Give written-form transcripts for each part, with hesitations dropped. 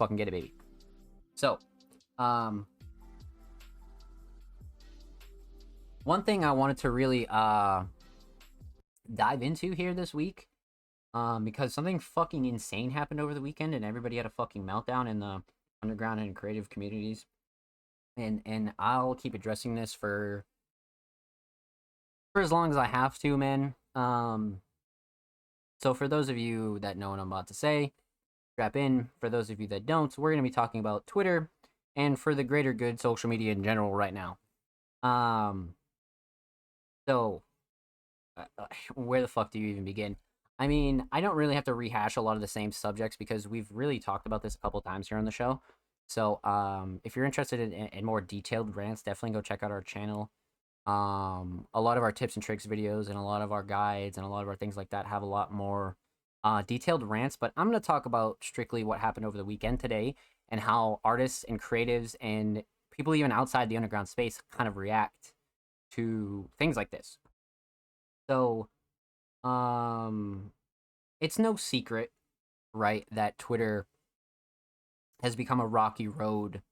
fucking get it, baby. So, one thing I wanted to really dive into here this week, because something fucking insane happened over the weekend, and everybody had a fucking meltdown in the underground and creative communities, and I'll keep addressing this for as long as I have to, man. So for those of you that know what I'm about to say, strap in. For those of you that don't, we're going to be talking about Twitter and for the greater good, social media in general right now. Um, so where the fuck do you even begin? I mean, I don't really have to rehash a lot of the same subjects because we've really talked about this a couple times here on the show. So, if you're interested in more detailed rants, definitely go check out our channel. A lot of our tips and tricks videos and a lot of our guides and a lot of our things like that have a lot more detailed rants. But I'm going to talk about strictly what happened over the weekend today and how artists and creatives and people even outside the underground space kind of react to things like this. So, um, it's no secret, right, that Twitter has become a rocky road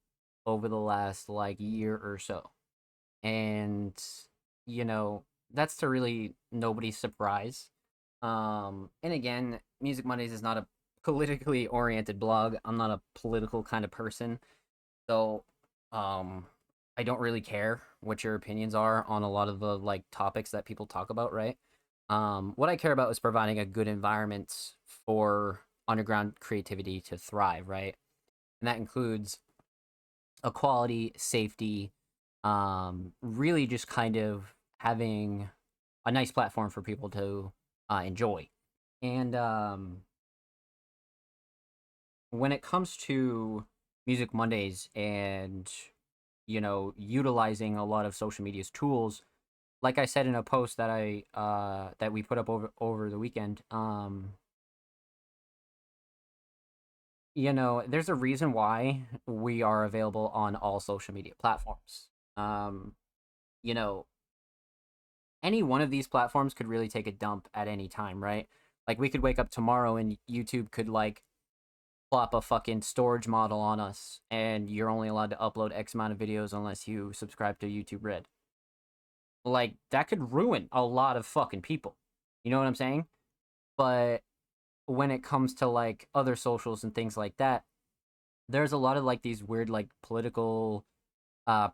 over the last like year or so. And you know, that's to really nobody's surprise. And again, Music Mondays is not a politically oriented blog. I'm not a political kind of person. So, um I don't really care what your opinions are on a lot of the like topics that people talk about, right? What I care about is providing a good environment for underground creativity to thrive, right? And that includes equality, safety, really just kind of having a nice platform for people to enjoy. And when it comes to Music Mondays and utilizing a lot of social media's tools, like I said in a post that I that we put up over the weekend, there's a reason why we are available on all social media platforms. Um, you know, any one of these platforms could really take a dump at any time, right? Like we could wake up tomorrow and YouTube could like plop a fucking storage model on us and you're only allowed to upload X amount of videos unless you subscribe to YouTube Red. Like that could ruin a lot of fucking people. You know what I'm saying? But when it comes to like other socials and things like that, there's a lot of like these weird like political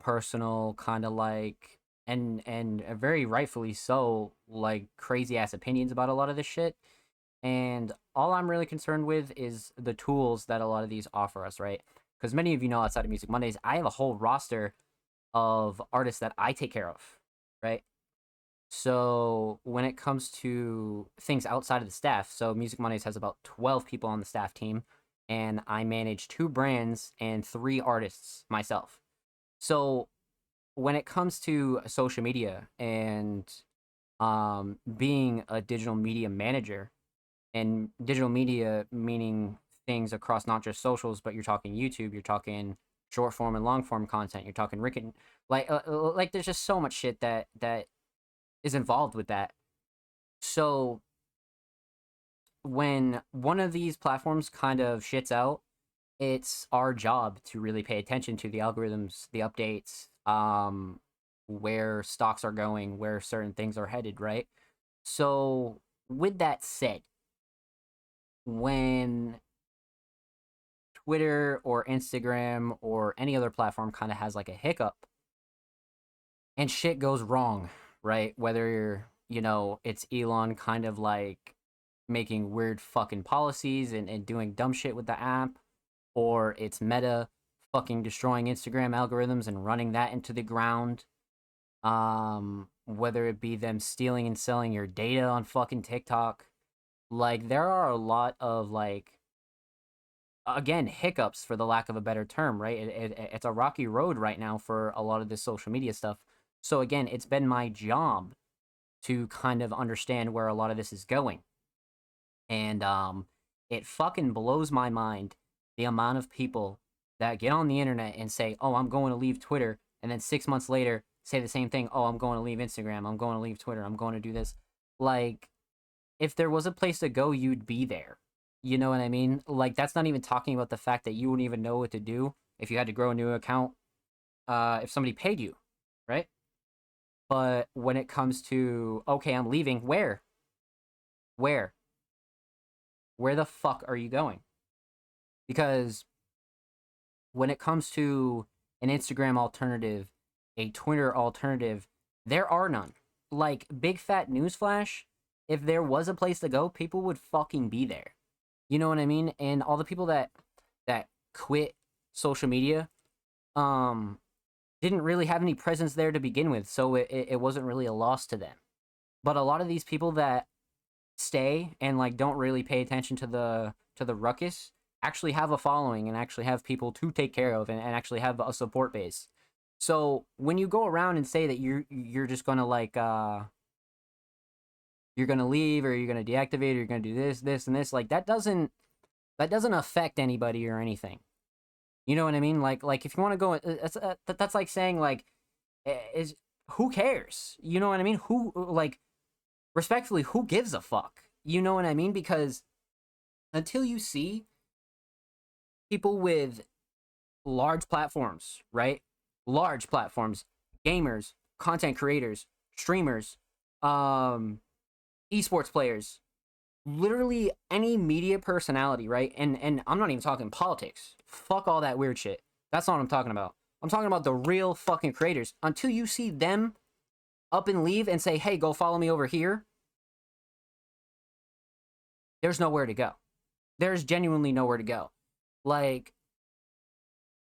personal kind of like and very rightfully so like crazy ass opinions about a lot of this shit. And all I'm really concerned with is the tools that a lot of these offer us, right? Because many of you know, outside of Music Mondays, I have a whole roster of artists that I take care of, right? So when it comes to things outside of the staff, so Music Mondays has about 12 people on the staff team, and I manage 2 brands and 3 artists myself. So when it comes to social media and being a digital media manager, and digital media meaning things across not just socials, but you're talking YouTube, you're talking short form and long form content, you're talking written, like there's just so much shit that is involved with that. So when one of these platforms kind of shits out, it's our job to really pay attention to the algorithms, the updates, where stocks are going, where certain things are headed, right? So with that said, when Twitter or Instagram or any other platform kind of has like a hiccup and shit goes wrong, right? Whether it's Elon kind of like making weird fucking policies and doing dumb shit with the app, or it's Meta fucking destroying Instagram algorithms and running that into the ground. Whether it be them stealing and selling your data on fucking TikTok. Like there are a lot of like again hiccups for the lack of a better term, right? It's a rocky road right now for a lot of this social media stuff. So again, it's been my job to kind of understand where a lot of this is going. And it fucking blows my mind the amount of people that get on the internet and say, "Oh, I'm going to leave Twitter," and then 6 months later say the same thing. "Oh, I'm going to leave Instagram. I'm going to leave Twitter. I'm going to do this." Like, if there was a place to go, you'd be there. You know what I mean? Like, that's not even talking about the fact that you wouldn't even know what to do if you had to grow a new account, if somebody paid you, right? But when it comes to, okay, I'm leaving, where? Where? Where the fuck are you going? Because when it comes to an Instagram alternative, a Twitter alternative, there are none. Like, big fat newsflash, if there was a place to go, people would fucking be there. You know what I mean? And all the people that quit social media, um, didn't really have any presence there to begin with, so it wasn't really a loss to them. But a lot of these people that stay and like don't really pay attention to the ruckus actually have a following and actually have people to take care of and actually have a support base. So when you go around and say that you're just gonna like you're gonna leave or you're gonna deactivate or you're gonna do this and this, like that doesn't affect anybody or anything. You know what I mean? Like if you want to go, that's like saying like is who cares? You know what I mean? Who like respectfully, who gives a fuck? You know what I mean? Because until you see people with large platforms, right? Large platforms, gamers, content creators, streamers, um, esports players, literally any media personality, right? And I'm not even talking politics. Fuck all that weird shit. That's not what I'm talking about. I'm talking about the real fucking creators. Until you see them up and leave and say, "Hey, go follow me over here," there's nowhere to go. There's genuinely nowhere to go. Like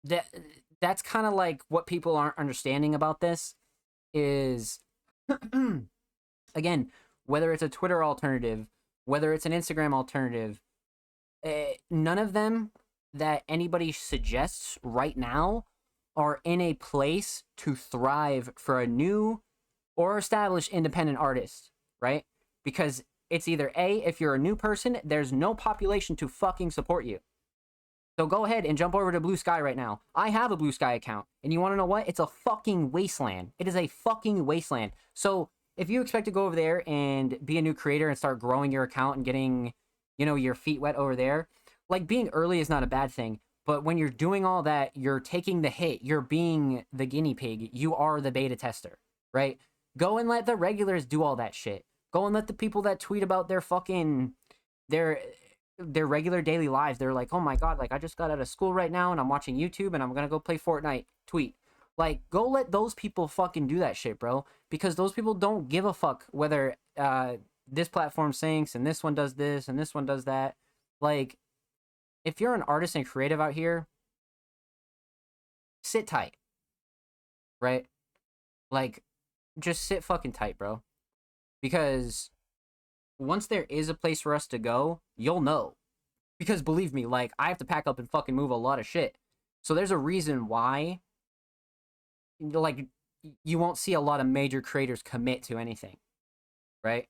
that that's kind of like what people aren't understanding about this is again, whether it's a Twitter alternative, whether it's an Instagram alternative, none of them that anybody suggests right now are in a place to thrive for a new or established independent artist, right? Because it's either A, if you're a new person, there's no population to fucking support you. So go ahead and jump over to Blue Sky right now. I have a Blue Sky account. And you want to know what? It's a fucking wasteland. It is a fucking wasteland. So if you expect to go over there and be a new creator and start growing your account and getting, you know, your feet wet over there, like being early is not a bad thing. But when you're doing all that, you're taking the hit. You're being the guinea pig. You are the beta tester, right? Go and let the regulars do all that shit. Go and let the people that tweet about their fucking their their regular daily lives. They're like, oh my god, like I just got out of school right now and I'm watching YouTube and I'm gonna go play Fortnite. Tweet. Like, go let those people fucking do that shit, bro. Because those people don't give a fuck whether this platform syncs and this one does this and this one does that. Like, if you're an artist and creative out here, sit tight, right? Like, just sit fucking tight, bro. Because once there is a place for us to go, you'll know. Because believe me, like, I have to pack up and fucking move a lot of shit. So there's a reason why, like, you won't see a lot of major creators commit to anything, right?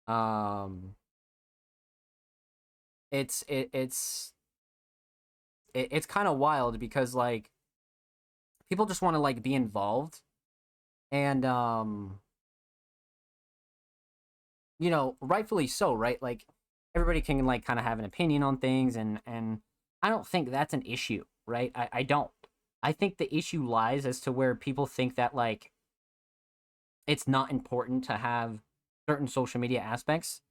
Um, it's it, it's it's kind of wild because like people just want to like be involved and you know, rightfully so, right? Like everybody can like kind of have an opinion on things and I don't think that's an issue, right? I don't. I think the issue lies as to where people think that like it's not important to have certain social media aspects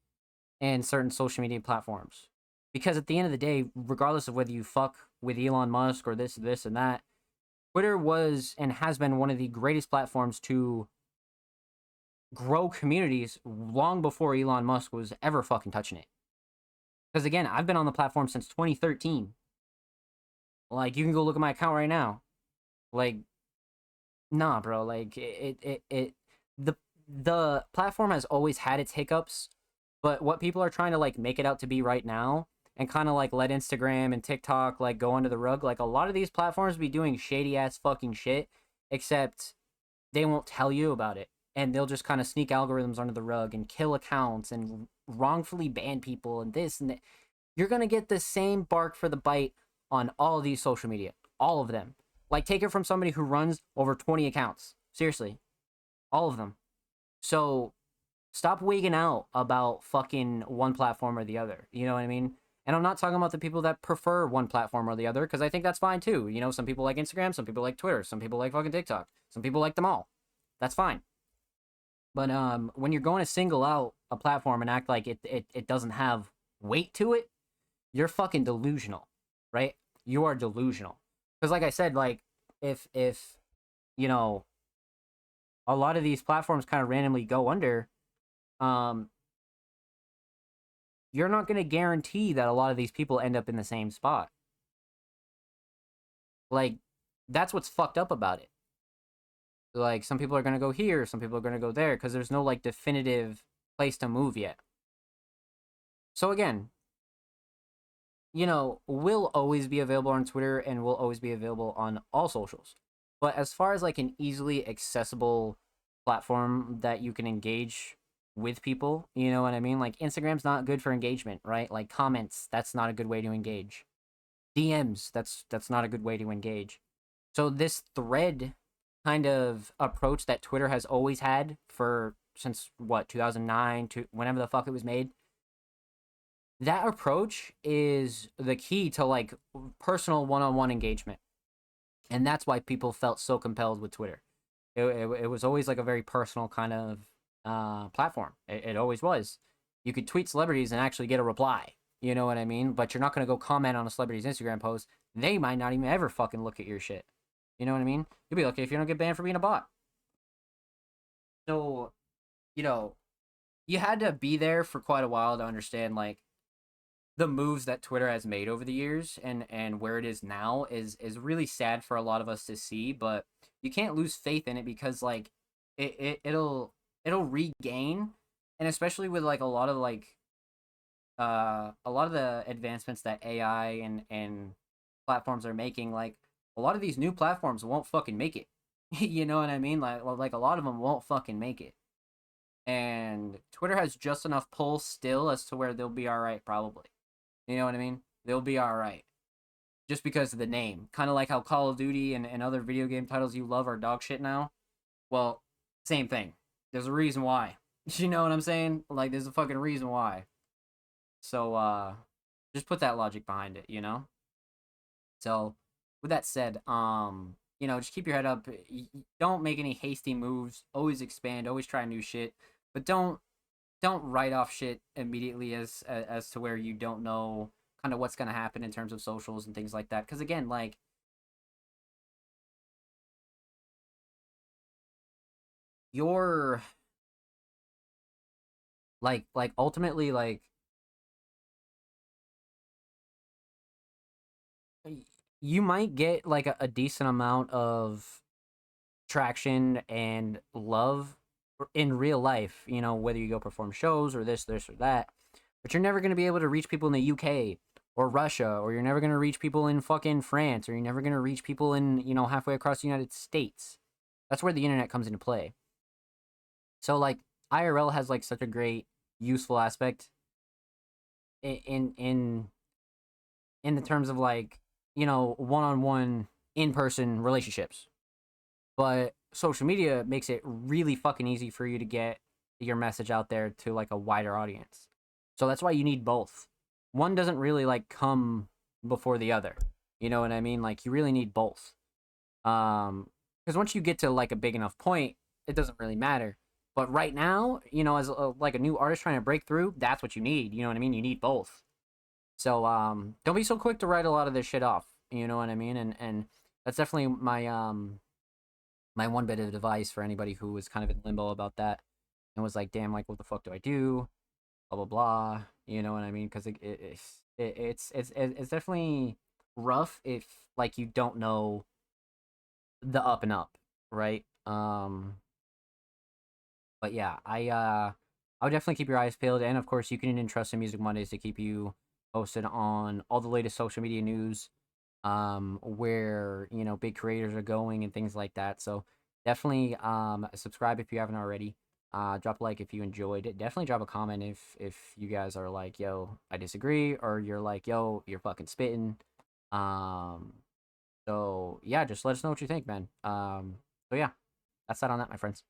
and certain social media platforms. Because at the end of the day, regardless of whether you fuck with Elon Musk or this and that, Twitter was and has been one of the greatest platforms to grow communities long before Elon Musk was ever fucking touching it. Because again, I've been on the platform since 2013. Like, you can go look at my account right now. Like, nah, bro. Like, the the platform has always had its hiccups, but what people are trying to like make it out to be right now, and kind of like let Instagram and TikTok like go under the rug. Like a lot of these platforms be doing shady ass fucking shit, except they won't tell you about it, and they'll just kind of sneak algorithms under the rug and kill accounts and wrongfully ban people and this and that. You're gonna get the same bark for the bite on all of these social media, all of them. Like take it from somebody who runs over 20 accounts. Seriously, all of them. So stop wigging out about fucking one platform or the other. You know what I mean? And I'm not talking about the people that prefer one platform or the other, because I think that's fine too. You know, some people like Instagram, some people like Twitter, some people like fucking TikTok, some people like them all. That's fine. But when you're going to single out a platform and act like it doesn't have weight to it, you're fucking delusional, right? You are delusional. Because like I said, like if you know, a lot of these platforms kind of randomly go under, um, you're not going to guarantee that a lot of these people end up in the same spot. Like, that's what's fucked up about it. Like, some people are going to go here, some people are going to go there, because there's no, like, definitive place to move yet. So, again, you know, we'll always be available on Twitter and we'll always be available on all socials. But as far as, like, an easily accessible platform that you can engage with people, you know what I mean? Like, Instagram's not good for engagement, right? Like, comments, that's not a good way to engage. DMs, that's not a good way to engage. So this thread kind of approach that Twitter has always had for since what 2009 to whenever the fuck it was made. That approach is the key to like personal one-on-one engagement. And that's why people felt so compelled with Twitter. It was always like a very personal kind of platform. It always was. You could tweet celebrities and actually get a reply. You know what I mean? But you're not going to go comment on a celebrity's Instagram post. They might not even ever fucking look at your shit. You know what I mean? You'll be lucky if you don't get banned for being a bot. So, you know, you had to be there for quite a while to understand like the moves that Twitter has made over the years and where it is now is really sad for a lot of us to see, but you can't lose faith in it because like it'll regain, and especially with like a lot of like a lot of the advancements that AI and platforms are making, like a lot of these new platforms won't fucking make it. You know what I mean? Like a lot of them won't fucking make it. And Twitter has just enough pull still as to where they'll be all right probably. You know what I mean? They'll be all right. Just because of the name. Kind of like how Call of Duty and other video game titles you love are dog shit now. Well, same thing. There's a reason why. You know what I'm saying? Like there's a fucking reason why. So just put that logic behind it, you know? So with that said, you know, just keep your head up. Don't make any hasty moves. Always expand, always try new shit. But don't write off shit immediately as to where you don't know kind of what's going to happen in terms of socials and things like that, because again, like you're like ultimately like you might get like a decent amount of traction and love in real life, you know, whether you go perform shows or this or that, but you're never going to be able to reach people in the UK or Russia, or you're never going to reach people in fucking France, or you're never going to reach people in, you know, halfway across the United States. That's where the internet comes into play. So like IRL has like such a great useful aspect in in the terms of like, you know, one-on-one in-person relationships. But social media makes it really fucking easy for you to get your message out there to like a wider audience. So that's why you need both. One doesn't really like come before the other. You know what I mean? Like you really need both. Because once you get to like a big enough point, it doesn't really matter. But right now, you know, as like a new artist trying to break through, that's what you need. You know what I mean? You need both. So don't be so quick to write a lot of this shit off. You know what I mean? And that's definitely my one bit of advice for anybody who was kind of in limbo about that and was like, damn, like what the fuck do I do? Blah blah blah. You know what I mean? Because it's definitely rough if like you don't know the up and up, right? But yeah, I would definitely keep your eyes peeled, and of course, you can entrust in Music Mondays to keep you posted on all the latest social media news, where you know big creators are going and things like that. So definitely subscribe if you haven't already. Drop a like if you enjoyed it. Definitely drop a comment if you guys are like, yo, I disagree, or you're like, yo, you're fucking spitting. Um, so yeah, just let us know what you think, man. So yeah, that's that on that, my friends.